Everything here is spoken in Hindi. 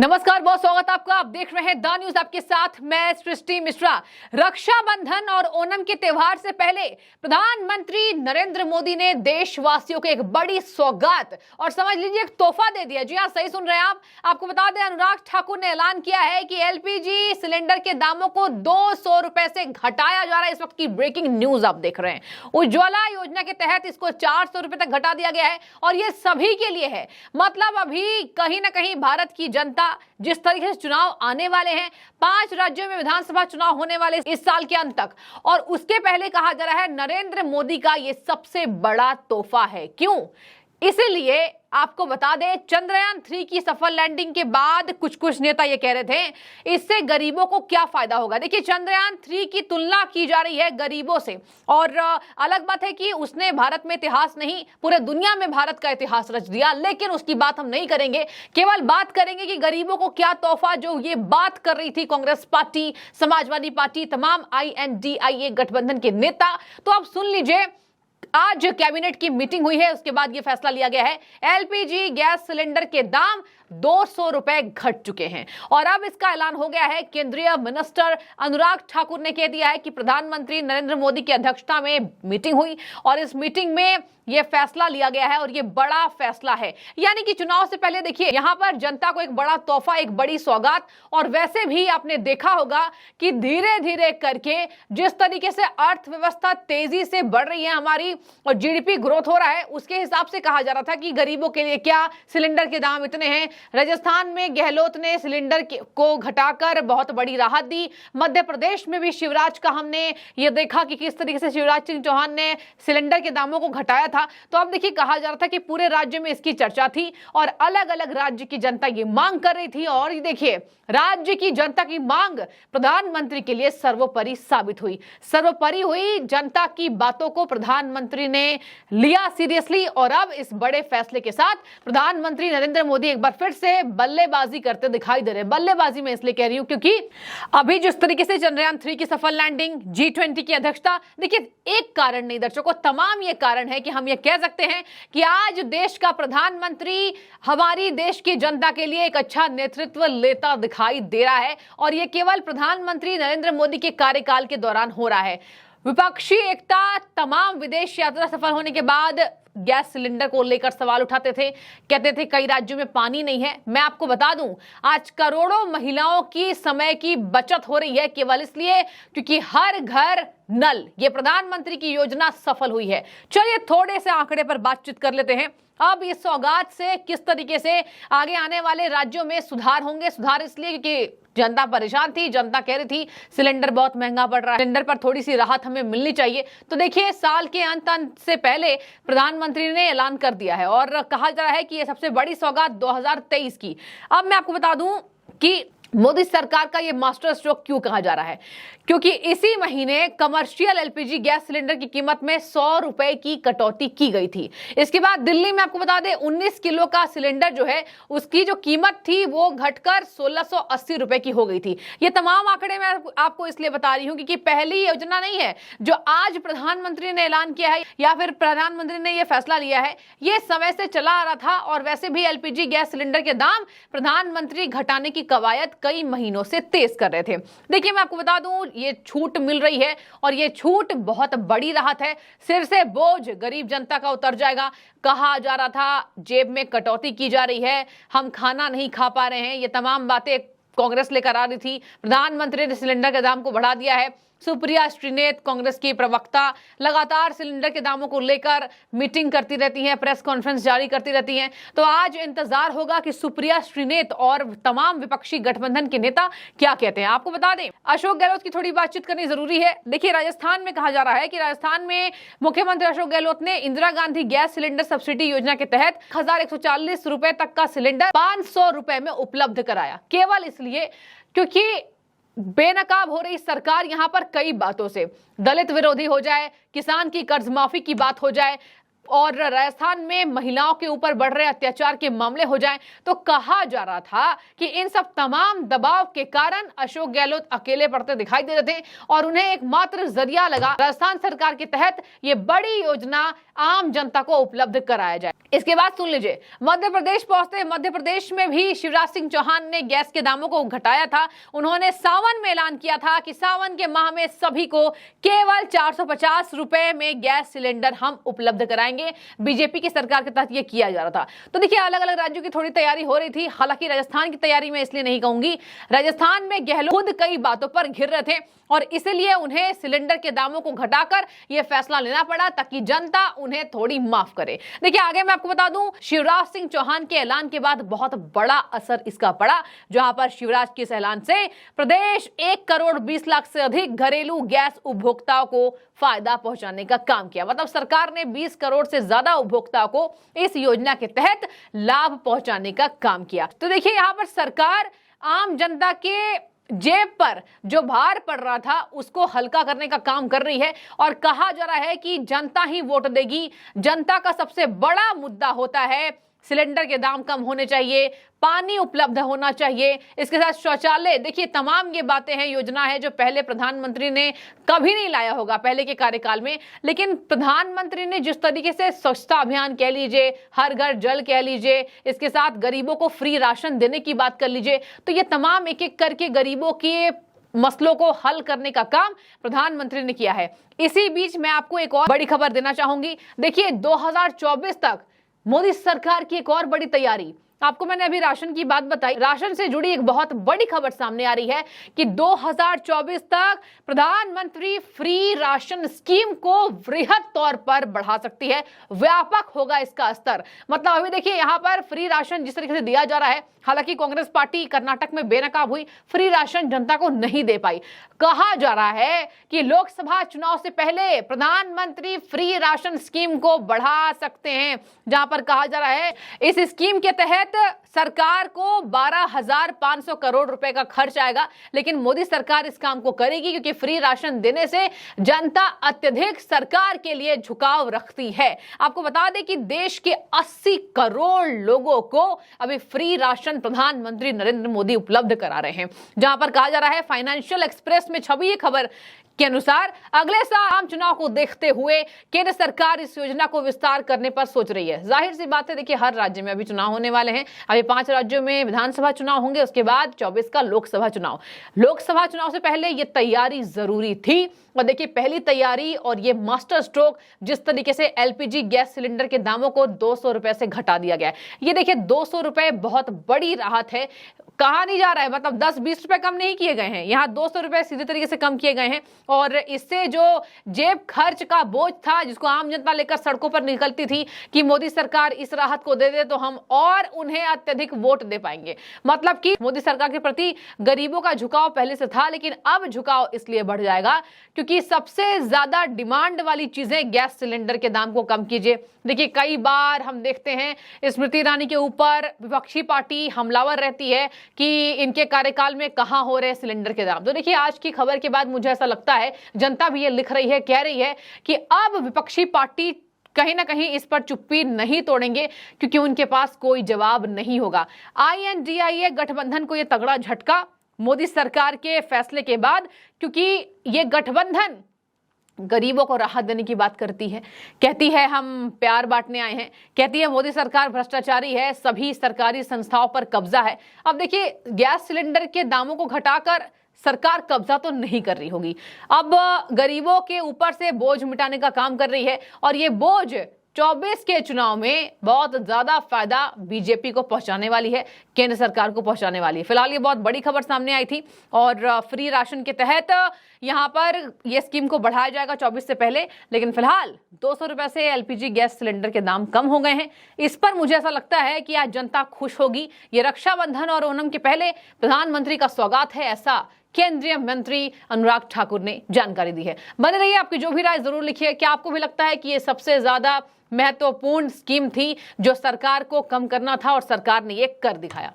नमस्कार, बहुत स्वागत आपका। आप देख रहे हैं द न्यूज, आपके साथ मैं सृष्टि मिश्रा। रक्षाबंधन और ओणम के त्योहार से पहले प्रधानमंत्री नरेंद्र मोदी ने देशवासियों को एक बड़ी सौगात और समझ लीजिए एक तोहफा दे दिया। जी हाँ, सही सुन रहे हैं आप। आपको बता दें, अनुराग ठाकुर ने ऐलान किया है कि एलपीजी सिलेंडर के दामों को 200 रुपए से घटाया जा रहा है। इस वक्त की ब्रेकिंग न्यूज आप देख रहे हैं। उज्ज्वला योजना के तहत इसको 400 रुपए तक घटा दिया गया है और ये सभी के लिए है। मतलब अभी कहीं ना कहीं भारत की जनता जिस तरीके से चुनाव आने वाले हैं, 5 राज्यों में विधानसभा चुनाव होने वाले इस साल के अंत तक, और उसके पहले कहा जा रहा है नरेंद्र मोदी का ये सबसे बड़ा तोहफा है। क्यों? इसीलिए आपको बता दें, चंद्रयान 3 की सफल लैंडिंग के बाद कुछ नेता ये कह रहे थे इससे गरीबों को क्या फायदा होगा। देखिए, चंद्रयान 3 की तुलना की जा रही है गरीबों से, और अलग बात है कि उसने भारत में इतिहास नहीं, पूरे दुनिया में भारत का इतिहास रच दिया, लेकिन उसकी बात हम नहीं करेंगे। केवल बात करेंगे कि गरीबों को क्या तोहफा, जो ये बात कर रही थी कांग्रेस पार्टी, समाजवादी पार्टी, तमाम INDIA गठबंधन के नेता। तो आप सुन लीजिए, आज कैबिनेट की मीटिंग हुई है, उसके बाद यह फैसला लिया गया है। एलपीजी गैस सिलेंडर के दाम 200 रुपए घट चुके हैं और अब इसका ऐलान हो गया है। केंद्रीय मिनिस्टर अनुराग ठाकुर ने कह दिया है कि प्रधानमंत्री नरेंद्र मोदी की अध्यक्षता में मीटिंग हुई और इस मीटिंग में यह फैसला लिया गया है और यह बड़ा फैसला है। यानी कि चुनाव से पहले देखिए, यहां पर जनता को एक बड़ा तोहफा, एक बड़ी सौगात। और वैसे भी आपने देखा होगा कि धीरे धीरे करके जिस तरीके से अर्थव्यवस्था तेजी से बढ़ रही है हमारी और जीडीपी ग्रोथ हो रहा है, उसके हिसाब से कहा जा रहा था कि गरीबों के लिए क्या, सिलेंडर के दाम इतने हैं। राजस्थान में गहलोत ने सिलेंडर को घटाकर बहुत बड़ी राहत दी। मध्य प्रदेश में भी शिवराज का हमने ये देखा कि किस तरीके से शिवराज सिंह चौहान ने सिलेंडर के दामों को घटाया था। तो अब देखिए, कहा जा रहा था कि पूरे राज्य में इसकी चर्चा थी और अलग अलग राज्य की जनता ये मांग कर रही थी। और ये देखिए, राज्य की जनता की मांग प्रधानमंत्री के लिए सर्वोपरि साबित हुई। सर्वोपरि हुई जनता की बातों को प्रधानमंत्री ने लिया सीरियसली और अब इस बड़े फैसले के साथ प्रधानमंत्री नरेंद्र मोदी एक बार फिर से बल्लेबाजी करते दिखाई दे रहे हैं। बल्लेबाजी में इसलिए कह रही हूं क्योंकि अभी जिस तरीके से चंद्रयान 3 की सफल लैंडिंग, G20 की अध्यक्षता, देखिए एक कारण नहीं दर्शकों, तमाम ये कारण है कि हम ये कह सकते हैं कि आज देश का प्रधानमंत्री हमारी देश की जनता के लिए एक अच्छा नेतृत्व लेता दिखाई दे रहा है और ये केवल प्रधानमंत्री नरेंद्र मोदी के कार्यकाल के दौरान हो रहा है। विपक्षी एकता तमाम विदेश यात्रा सफल होने के बाद गैस सिलेंडर को लेकर सवाल उठाते थे, कहते थे कई राज्यों में पानी नहीं है। मैं आपको बता दूं, आज करोड़ों महिलाओं की समय की बचत हो रही है केवल इसलिए क्योंकि हर घर नल, ये प्रधानमंत्री की योजना सफल हुई है। चलिए थोड़े से आंकड़े पर बातचीत कर लेते हैं। अब इस सौगात से किस तरीके से आगे आने वाले राज्यों में सुधार होंगे। सुधार इसलिए क्योंकि जनता परेशान थी, जनता कह रही थी सिलेंडर बहुत महंगा पड़ रहा है, सिलेंडर पर थोड़ी सी राहत हमें मिलनी चाहिए। तो देखिए, साल के अंत से पहले प्रधानमंत्री ने ऐलान कर दिया है और कहा जा रहा है कि यह सबसे बड़ी सौगात 2023 की। अब मैं आपको बता दूं कि मोदी सरकार का ये मास्टर स्ट्रोक क्यों कहा जा रहा है, क्योंकि इसी महीने कमर्शियल एलपीजी गैस सिलेंडर की कीमत में 100 रुपए की कटौती की गई थी। इसके बाद दिल्ली में आपको बता दें 19 किलो का सिलेंडर जो है उसकी जो कीमत थी वो घटकर 1680 रुपए की हो गई थी। ये तमाम आंकड़े मैं आपको इसलिए बता रही हूं क्योंकि पहली योजना नहीं है जो आज प्रधानमंत्री ने ऐलान किया है या फिर प्रधानमंत्री ने यह फैसला लिया है, ये समय से चला आ रहा था। और वैसे भी एलपीजी गैस सिलेंडर के दाम प्रधानमंत्री घटाने की कवायद कई महीनों से तेज कर रहे थे। देखिए, मैं आपको बता दूं, ये छूट मिल रही है और ये छूट बहुत बड़ी राहत है। सिर से बोझ गरीब जनता का उतर जाएगा। कहा जा रहा था जेब में कटौती की जा रही है, हम खाना नहीं खा पा रहे हैं, ये तमाम बातें कांग्रेस लेकर आ रही थी। प्रधानमंत्री ने सिलेंडर के दाम को बढ़ा दिया है। सुप्रिया श्रीनेत, कांग्रेस की प्रवक्ता, लगातार सिलेंडर के दामों को लेकर मीटिंग करती रहती हैं, प्रेस कॉन्फ्रेंस जारी करती रहती हैं। तो आज इंतजार होगा कि सुप्रिया श्रीनेत और तमाम विपक्षी गठबंधन के नेता क्या कहते हैं। आपको बता दें, अशोक गहलोत की थोड़ी बातचीत करनी जरूरी है। देखिए, राजस्थान में कहा जा रहा है कि राजस्थान में मुख्यमंत्री अशोक गहलोत ने Indira Gandhi gas cylinder subsidy योजना के तहत 1140 रुपए तक का सिलेंडर 500 रुपए में उपलब्ध कराया, केवल इसलिए क्योंकि बेनकाब हो रही सरकार यहां पर कई बातों से, दलित विरोधी हो जाए, किसान की कर्ज माफी की बात हो जाए, और राजस्थान में महिलाओं के ऊपर बढ़ रहे अत्याचार के मामले हो जाएं, तो कहा जा रहा था कि इन सब तमाम दबाव के कारण अशोक गहलोत अकेले पड़ते दिखाई दे रहे थे और उन्हें एकमात्र जरिया लगा राजस्थान सरकार के तहत ये बड़ी योजना आम जनता को उपलब्ध कराया जाए। इसके बाद सुन लीजिए, मध्य प्रदेश पहुंचते मध्य प्रदेश में भी शिवराज सिंह चौहान ने गैस के दामों को घटाया था। उन्होंने सावन में ऐलान किया था कि सावन के माह में सभी को केवल 450 रुपए में गैस सिलेंडर हम उपलब्ध कराएंगे। बीजेपी की सरकार के तहत यह किया जा रहा था। तो देखिए, अलग अलग राज्यों की थोड़ी तैयारी हो रही थी। हालांकि राजस्थान की तैयारी में इसलिए नहीं कहूंगी, राजस्थान में गहलोत खुद कई बातों पर घिर रहे थे और इसलिए उन्हें सिलेंडर के दामों को घटाकर यह फैसला लेना पड़ा ताकि जनता उन्हें थोड़ी माफ करे। देखिए, आगे मैं आपको बता दूं, शिवराज सिंह चौहान के ऐलान के बाद बहुत बड़ा असर इसका पड़ा, जहां पर शिवराज के इस ऐलान से प्रदेश 1 करोड़ 20 लाख से अधिक घरेलू गैस उपभोक्ताओं को फायदा पहुंचाने का काम किया। मतलब सरकार ने 20 करोड़ से ज्यादा उपभोक्ताओं को इस योजना के तहत लाभ पहुंचाने का काम किया। तो देखिए, यहां पर सरकार आम जनता के जेब पर जो भार पड़ रहा था उसको हल्का करने का काम कर रही है और कहा जा रहा है कि जनता ही वोट देगी। जनता का सबसे बड़ा मुद्दा होता है सिलेंडर के दाम कम होने चाहिए, पानी उपलब्ध होना चाहिए, इसके साथ शौचालय। देखिए, तमाम ये बातें हैं, योजना है जो पहले प्रधानमंत्री ने कभी नहीं लाया होगा पहले के कार्यकाल में, लेकिन प्रधानमंत्री ने जिस तरीके से स्वच्छता अभियान कह लीजिए, हर घर जल कह लीजिए, इसके साथ गरीबों को फ्री राशन देने की बात कर लीजिए, तो ये तमाम एक एक करके गरीबों के मसलों को हल करने का काम प्रधानमंत्री ने किया है। इसी बीच मैं आपको एक और बड़ी खबर देना चाहूंगी। देखिए, 2024 तक मोदी सरकार की एक और बड़ी तैयारी, आपको मैंने अभी राशन की बात बताई, राशन से जुड़ी एक बहुत बड़ी खबर सामने आ रही है कि 2024 तक प्रधानमंत्री फ्री राशन स्कीम को वृहद तौर पर बढ़ा सकती है, व्यापक होगा इसका स्तर। मतलब अभी देखिए, यहां पर फ्री राशन जिस तरीके से दिया जा रहा है, हालांकि कांग्रेस पार्टी कर्नाटक में बेनकाब हुई, फ्री राशन जनता को नहीं दे पाई। कहा जा रहा है कि लोकसभा चुनाव से पहले प्रधानमंत्री फ्री राशन स्कीम को बढ़ा सकते हैं, जहां पर कहा जा रहा है इस स्कीम के तहत सरकार को 12,500 करोड़ रुपए का खर्च आएगा, लेकिन मोदी सरकार इस काम को करेगी क्योंकि फ्री राशन देने से जनता अत्यधिक सरकार के लिए झुकाव रखती है। आपको बता दें कि देश के 80 करोड़ लोगों को अभी फ्री राशन प्रधानमंत्री नरेंद्र मोदी उपलब्ध करा रहे हैं, जहां पर कहा जा रहा है, फाइनेंशियल एक्सप्रेस में छपी ये खबर के अनुसार अगले साल आम चुनाव को देखते हुए केंद्र सरकार इस योजना को विस्तार करने पर सोच रही है। जाहिर सी बात है, देखिए, हर राज्य में अभी चुनाव होने वाले हैं। अभी 5 राज्यों में विधानसभा चुनाव होंगे, उसके बाद 24 का लोकसभा चुनाव। लोकसभा चुनाव से पहले ये तैयारी जरूरी थी और देखिए, पहली तैयारी और ये मास्टर स्ट्रोक, जिस तरीके से एलपीजी गैस सिलेंडर के दामों को 200 रुपए से घटा दिया गया है। ये देखिए, 200 रुपए बहुत बड़ी राहत है। कहा नहीं जा रहा है, मतलब 10-20 रुपए कम नहीं किए गए हैं, यहाँ 200 रुपए सीधे तरीके से कम किए गए हैं और इससे जो जेब खर्च का बोझ था जिसको आम जनता लेकर सड़कों पर निकलती थी कि मोदी सरकार इस राहत को दे दे तो हम और उन्हें अत्यधिक वोट दे पाएंगे, मतलब कि मोदी सरकार के प्रति गरीबों का झुकाव पहले से था, लेकिन अब झुकाव इसलिए बढ़ जाएगा क्योंकि सबसे ज्यादा डिमांड वाली चीजें गैस सिलेंडर के दाम को कम कीजिए। देखिए, कई बार हम देखते हैं स्मृति ईरानी के ऊपर विपक्षी पार्टी हमलावर रहती है कि इनके कार्यकाल में कहां हो रहे सिलेंडर के दाम। तो देखिए, आज की खबर के बाद मुझे ऐसा लगता है, जनता भी ये लिख रही है, कह रही है कि अब विपक्षी पार्टी कहीं ना कहीं इस पर चुप्पी नहीं तोड़ेंगे क्योंकि उनके पास कोई जवाब नहीं होगा। INDIA गठबंधन को यह तगड़ा झटका मोदी सरकार के फैसले के बाद, क्योंकि ये गठबंधन गरीबों को राहत देने की बात करती है, कहती है हम प्यार बांटने आए हैं, कहती है मोदी सरकार भ्रष्टाचारी है, सभी सरकारी संस्थाओं पर कब्जा है। अब देखिए, गैस सिलेंडर के दामों को घटाकर सरकार कब्जा तो नहीं कर रही होगी, अब गरीबों के ऊपर से बोझ मिटाने का काम कर रही है और ये बोझ 24 के चुनाव में बहुत ज्यादा फायदा बीजेपी को पहुंचाने वाली है, केंद्र सरकार को पहुंचाने वाली है। फिलहाल ये बहुत बड़ी खबर सामने आई थी और फ्री राशन के तहत यहां पर ये स्कीम को बढ़ाया जाएगा 24 से पहले, लेकिन फिलहाल 200 रुपए से एलपीजी गैस सिलेंडर के दाम कम हो गए हैं। इस पर मुझे ऐसा लगता है कि आज जनता खुश होगी। ये रक्षाबंधन और ओणम के पहले प्रधानमंत्री का सौगात है, ऐसा केंद्रीय मंत्री अनुराग ठाकुर ने जानकारी दी है। बने रहिए, आपकी जो भी राय जरूर लिखिए। क्या आपको भी लगता है कि ये सबसे ज्यादा महत्वपूर्ण स्कीम थी जो सरकार को कम करना था और सरकार ने ये कर दिखाया?